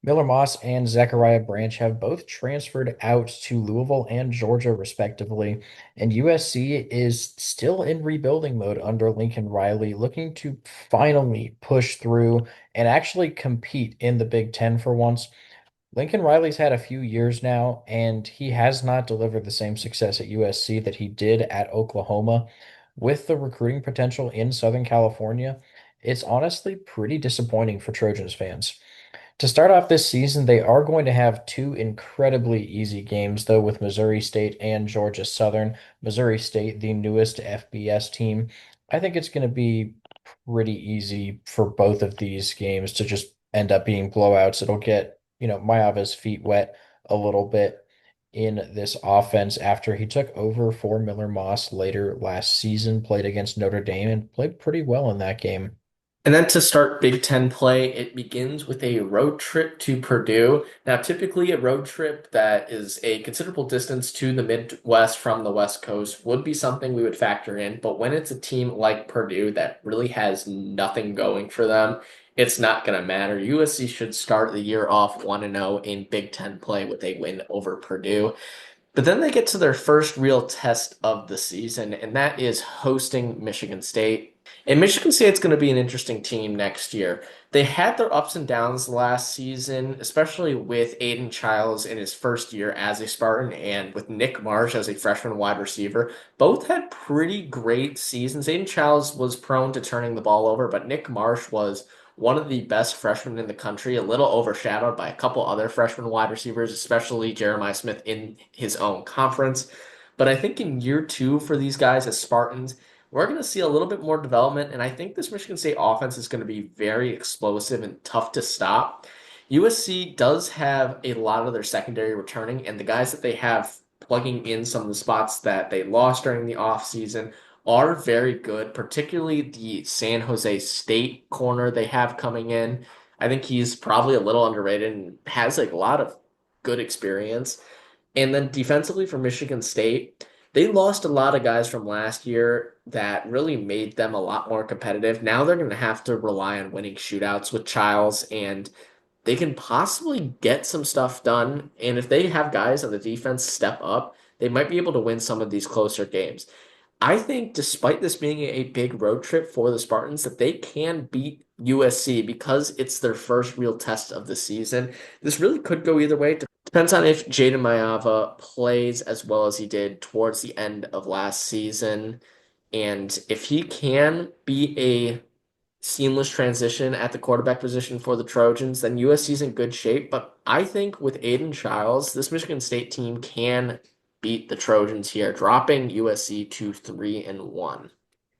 Miller Moss and Zachariah Branch have both transferred out to Louisville and Georgia, respectively, and USC is still in rebuilding mode under Lincoln Riley, looking to finally push through and actually compete in the Big Ten for once. Lincoln Riley's had a few years now, and he has not delivered the same success at USC that he did at Oklahoma. With the recruiting potential in Southern California, it's honestly pretty disappointing for Trojans fans. To start off this season, they are going to have two incredibly easy games, though, with Missouri State and Georgia Southern. Missouri State, the newest FBS team. I think it's going to be pretty easy for both of these games to just end up being blowouts. It'll get, Mayava's feet wet a little bit in this offense after he took over for Miller Moss later last season, played against Notre Dame, and played pretty well in that game. And then to start Big Ten play, it begins with a road trip to Purdue. Now, typically, a road trip that is a considerable distance to the Midwest from the West Coast would be something we would factor in. But when it's a team like Purdue that really has nothing going for them, it's not going to matter. USC should start the year off 1-0 in Big Ten play with a win over Purdue. But then they get to their first real test of the season, and that is hosting Michigan State. And Michigan State's going to be an interesting team next year. They had their ups and downs last season, especially with Aiden Childs in his first year as a Spartan and with Nick Marsh as a freshman wide receiver. Both had pretty great seasons. Aiden Childs was prone to turning the ball over, but Nick Marsh was one of the best freshmen in the country, a little overshadowed by a couple other freshman wide receivers, especially Jeremiah Smith in his own conference. But I think in year two for these guys as Spartans, we're going to see a little bit more development, and I think this Michigan State offense is going to be very explosive and tough to stop. USC does have a lot of their secondary returning, and the guys that they have plugging in some of the spots that they lost during the offseason are very good, particularly the San Jose State corner they have coming in. I think he's probably a little underrated and has like a lot of good experience. And then defensively for Michigan State, they lost a lot of guys from last year that really made them a lot more competitive. Now they're going to have to rely on winning shootouts with Childs, and they can possibly get some stuff done. And if they have guys on the defense step up, they might be able to win some of these closer games. I think, despite this being a big road trip for the Spartans, that they can beat USC because it's their first real test of the season. This really could go either way. Depends on if Jaden Mayava plays as well as he did towards the end of last season. And if he can be a seamless transition at the quarterback position for the Trojans, then USC's in good shape. But I think with Aiden Childs, this Michigan State team can beat the Trojans here, dropping USC to 3-1.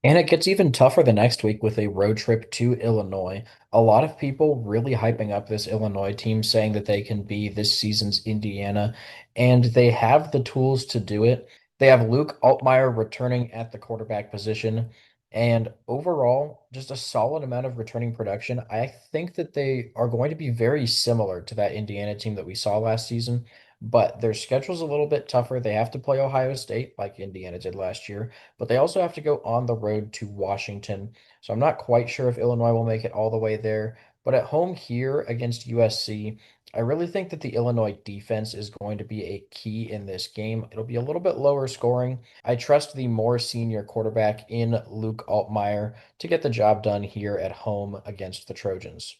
And it gets even tougher the next week with a road trip to Illinois. A lot of people really hyping up this Illinois team, saying that they can be this season's Indiana, and they have the tools to do it. They have Luke Altmaier returning at the quarterback position, and overall, just a solid amount of returning production. I think that they are going to be very similar to that Indiana team that we saw last season, but their schedule's a little bit tougher. They have to play Ohio State like Indiana did last year, but they also have to go on the road to Washington. So I'm not quite sure if Illinois will make it all the way there. But at home here against USC, I really think that the Illinois defense is going to be a key in this game. It'll be a little bit lower scoring. I trust the more senior quarterback in Luke Altmaier to get the job done here at home against the Trojans.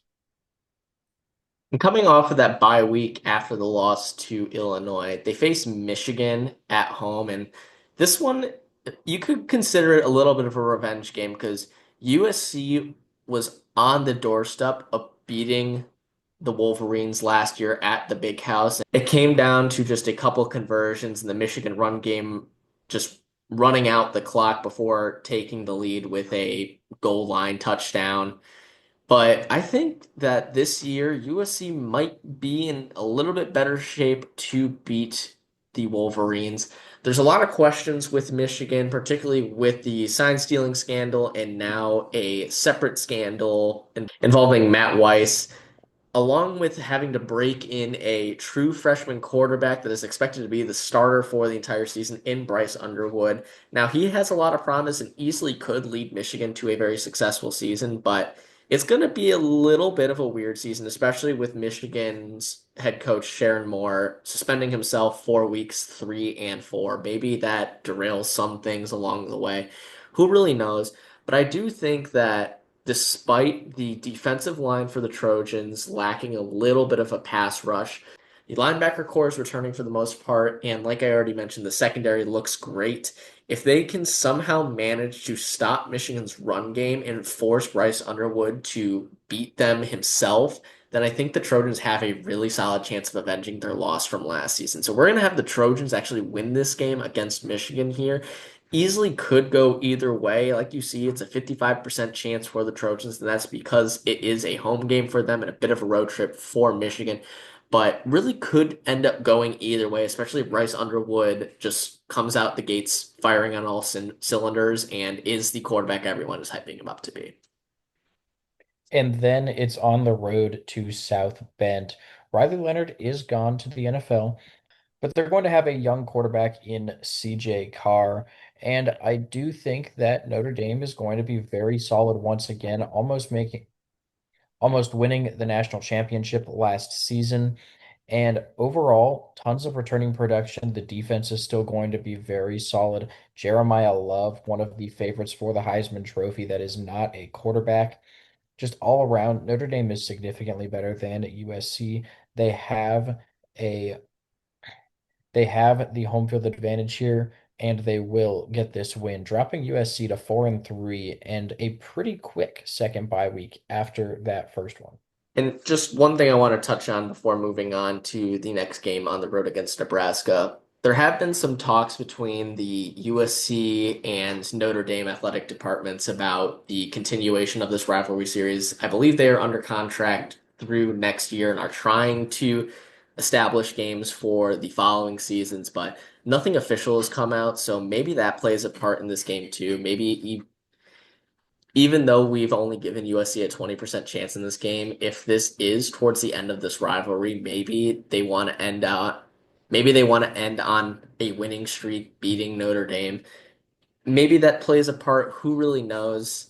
And coming off of that bye week after the loss to Illinois, they face Michigan at home. And this one, you could consider it a little bit of a revenge game because USC was on the doorstep of beating the Wolverines last year at the Big House. It came down to just a couple conversions in the Michigan run game, just running out the clock before taking the lead with a goal line touchdown. But I think that this year USC might be in a little bit better shape to beat the Wolverines. There's a lot of questions with Michigan, particularly with the sign stealing scandal and now a separate scandal involving Matt Weiss, along with having to break in a true freshman quarterback that is expected to be the starter for the entire season in Bryce Underwood. Now, he has a lot of promise and easily could lead Michigan to a very successful season, but It's going to be a little bit of a weird season, especially with Michigan's head coach Sharon Moore suspending himself for weeks 3 and 4. Maybe that derails some things along the way. Who really knows? But I do think that despite the defensive line for the Trojans lacking a little bit of a pass rush, the linebacker core is returning for the most part, and like I already mentioned, the secondary looks great. If they can somehow manage to stop Michigan's run game and force Bryce Underwood to beat them himself, then I think the Trojans have a really solid chance of avenging their loss from last season. So we're going to have the Trojans actually win this game against Michigan here. Easily could go either way. Like you see, it's a 55% chance for the Trojans, and that's because it is a home game for them and a bit of a road trip for Michigan, but really could end up going either way, especially if Bryce Underwood just comes out the gates firing on all cylinders and is the quarterback everyone is hyping him up to be. And then it's on the road to South Bend. Riley Leonard is gone to the NFL, but they're going to have a young quarterback in CJ Carr. And I do think that Notre Dame is going to be very solid once again, almost winning the national championship last season. And overall, tons of returning production. The defense is still going to be very solid. Jeremiah Love, one of the favorites for the Heisman Trophy, that is not a quarterback. Just all around, Notre Dame is significantly better than USC. They have a they have the home field advantage here, and they will get this win, dropping USC to 4-3 and a pretty quick second bye week after that first one. And just one thing I want to touch on before moving on to the next game on the road against Nebraska. There have been some talks between the USC and Notre Dame athletic departments about the continuation of this rivalry series. I believe they are under contract through next year and are trying to establish games for the following seasons, but nothing official has come out, so maybe that plays a part in this game too. Maybe even though we've only given USC a 20% chance in this game, if this is towards the end of this rivalry, maybe they want to end on a winning streak, beating Notre Dame. Maybe that plays a part. Who really knows?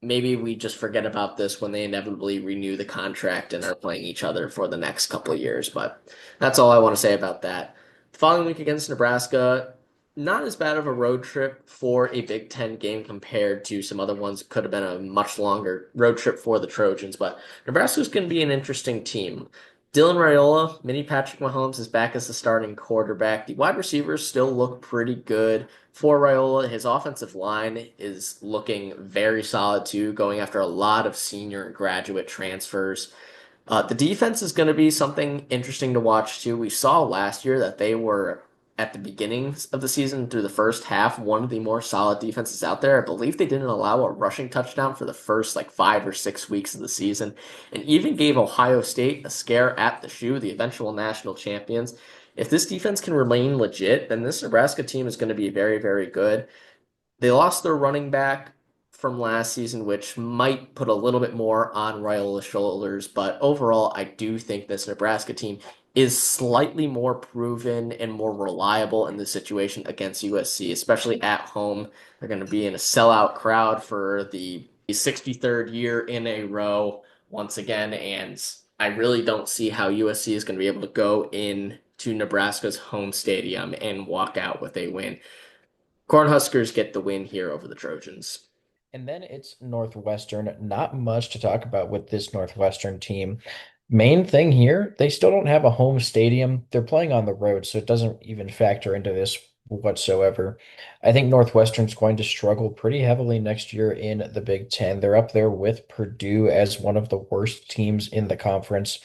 Maybe we just forget about this when they inevitably renew the contract and are playing each other for the next couple of years. But that's all I want to say about that. The following week against Nebraska, not as bad of a road trip for a Big Ten game compared to some other ones. It could have been a much longer road trip for the Trojans, but Nebraska's going to be an interesting team. Dylan Raiola, mini Patrick Mahomes is back as the starting quarterback. The wide receivers still look pretty good for Raiola. His offensive line is looking very solid too, going after a lot of senior and graduate transfers. The defense is going to be something interesting to watch too. We saw last year that they were at the beginning of the season through the first half one of the more solid defenses out there. I believe they didn't allow a rushing touchdown for the first like 5 or 6 weeks of the season, and even gave Ohio State a scare at the shoe, the eventual national champions. If this defense can remain legit, then this Nebraska team is going to be very, very good. They lost their running back from last season, which might put a little bit more on Raiola's shoulders. But overall, I do think this Nebraska team is slightly more proven and more reliable in this situation against USC, especially at home. They're going to be in a sellout crowd for the 63rd year in a row once again. And I really don't see how USC is going to be able to go in to Nebraska's home stadium and walk out with a win. Cornhuskers get the win here over the Trojans. And then it's Northwestern. Not much to talk about with this Northwestern team. Main thing here, they still don't have a home stadium. They're playing on the road, so it doesn't even factor into this whatsoever. I think Northwestern's going to struggle pretty heavily next year in the Big Ten. They're up there with Purdue as one of the worst teams in the conference.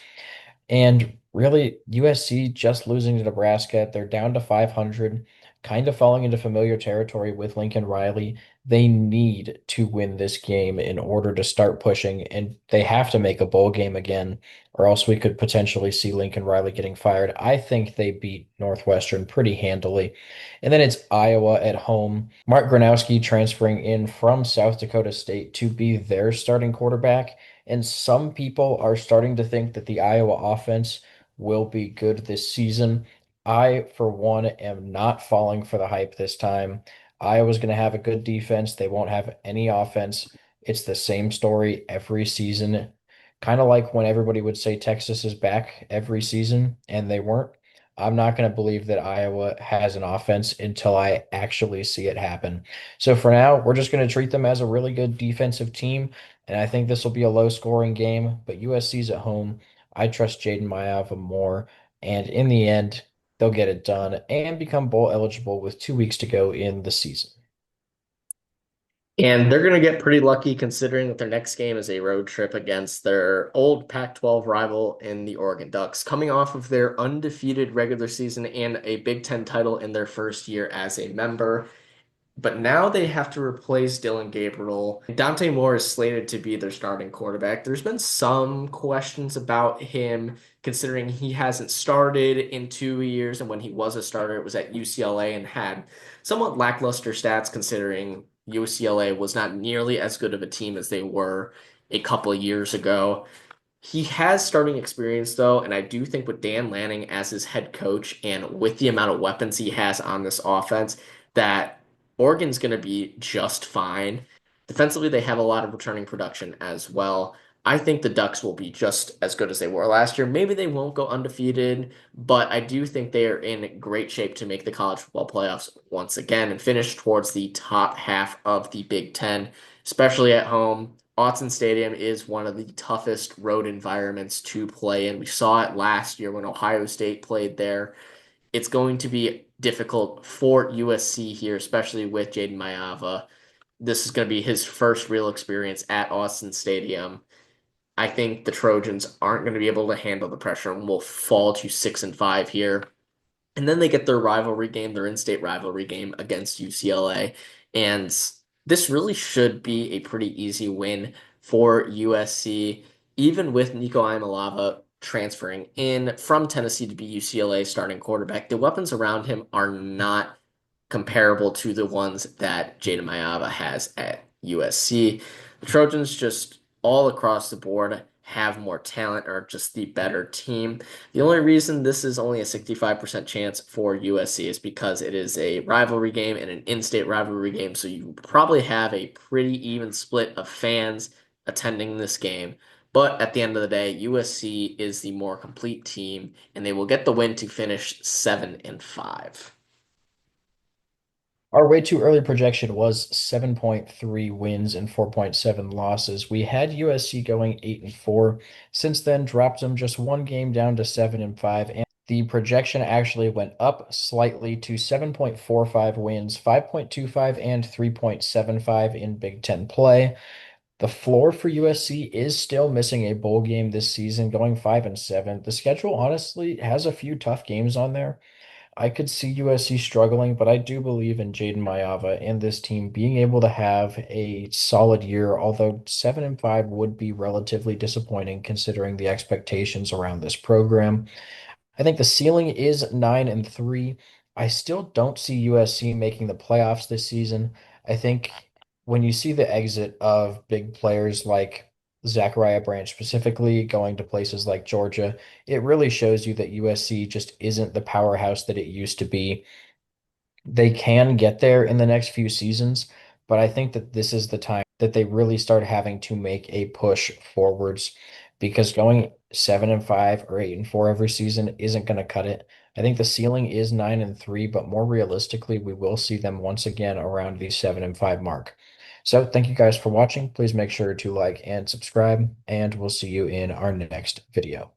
And really, USC just losing to Nebraska, they're down to 500, kind of falling into familiar territory with Lincoln Riley. They need to win this game in order to start pushing, and they have to make a bowl game again, or else we could potentially see Lincoln Riley getting fired. I think they beat Northwestern pretty handily. And then it's Iowa at home. Mark Gronowski transferring in from South Dakota State to be their starting quarterback. And some people are starting to think that the Iowa offense will be good this season. I, for one, am not falling for the hype this time. Iowa's going to have a good defense. They won't have any offense. It's the same story every season. Kind of like when everybody would say Texas is back every season and they weren't. I'm not going to believe that Iowa has an offense until I actually see it happen. So for now, we're just going to treat them as a really good defensive team. And I think this will be a low scoring game, but USC's at home. I trust Jaden Mayava more. And in the end, they'll get it done and become bowl eligible with 2 weeks to go in the season. And they're going to get pretty lucky considering that their next game is a road trip against their old Pac-12 rival in the Oregon Ducks, coming off of their undefeated regular season and a Big Ten title in their first year as a member. But now they have to replace Dylan Gabriel. Dante Moore is slated to be their starting quarterback. There's been some questions about him, considering he hasn't started in 2 years, and when he was a starter, it was at UCLA and had somewhat lackluster stats, considering UCLA was not nearly as good of a team as they were a couple of years ago. He has starting experience though, and I do think with Dan Lanning as his head coach and with the amount of weapons he has on this offense, that Oregon's going to be just fine. Defensively, they have a lot of returning production as well. I think the Ducks will be just as good as they were last year. Maybe they won't go undefeated, but I do think they are in great shape to make the college football playoffs once again and finish towards the top half of the Big Ten, especially at home. Autzen Stadium is one of the toughest road environments to play in. We saw it last year when Ohio State played there. It's going to be difficult for USC here, especially with Jaden Mayava. This is going to be his first real experience at Autzen Stadium. I think the Trojans aren't going to be able to handle the pressure and will fall to 6-5 here. And then they get their rivalry game, their in-state rivalry game against UCLA. And this really should be a pretty easy win for USC, even with Nico Iamaleava transferring in from Tennessee to be UCLA starting quarterback. The weapons around him are not comparable to the ones that Jada Mayava has at USC. The Trojans just all across the board have more talent, are just the better team. The only reason this is only a 65% chance for USC is because it is a rivalry game and an in-state rivalry game, so you probably have a pretty even split of fans attending this game. But at the end of the day, USC is the more complete team, and they will get the win to finish 7-5. Our way too early projection was 7.3 wins and 4.7 losses. We had USC going 8-4. Since then, dropped them just one game down to 7-5. And the projection actually went up slightly to 7.45 wins, 5.25, and 3.75 in Big Ten play. The floor for USC is still missing a bowl game this season, going 5-7. The schedule honestly has a few tough games on there. I could see USC struggling, but I do believe in Jaden Mayava and this team being able to have a solid year, although 7-5 would be relatively disappointing considering the expectations around this program. I think the ceiling is 9-3. I still don't see USC making the playoffs this season. I think when you see the exit of big players like Zachariah Branch specifically going to places like Georgia, it really shows you that USC just isn't the powerhouse that it used to be. They can get there in the next few seasons, but I think that this is the time that they really start having to make a push forwards because going 7-5 or 8-4 every season isn't going to cut it. I think the ceiling is 9-3, but more realistically, we will see them once again around the 7-5 mark. So thank you guys for watching. Please make sure to like and subscribe, and we'll see you in our next video.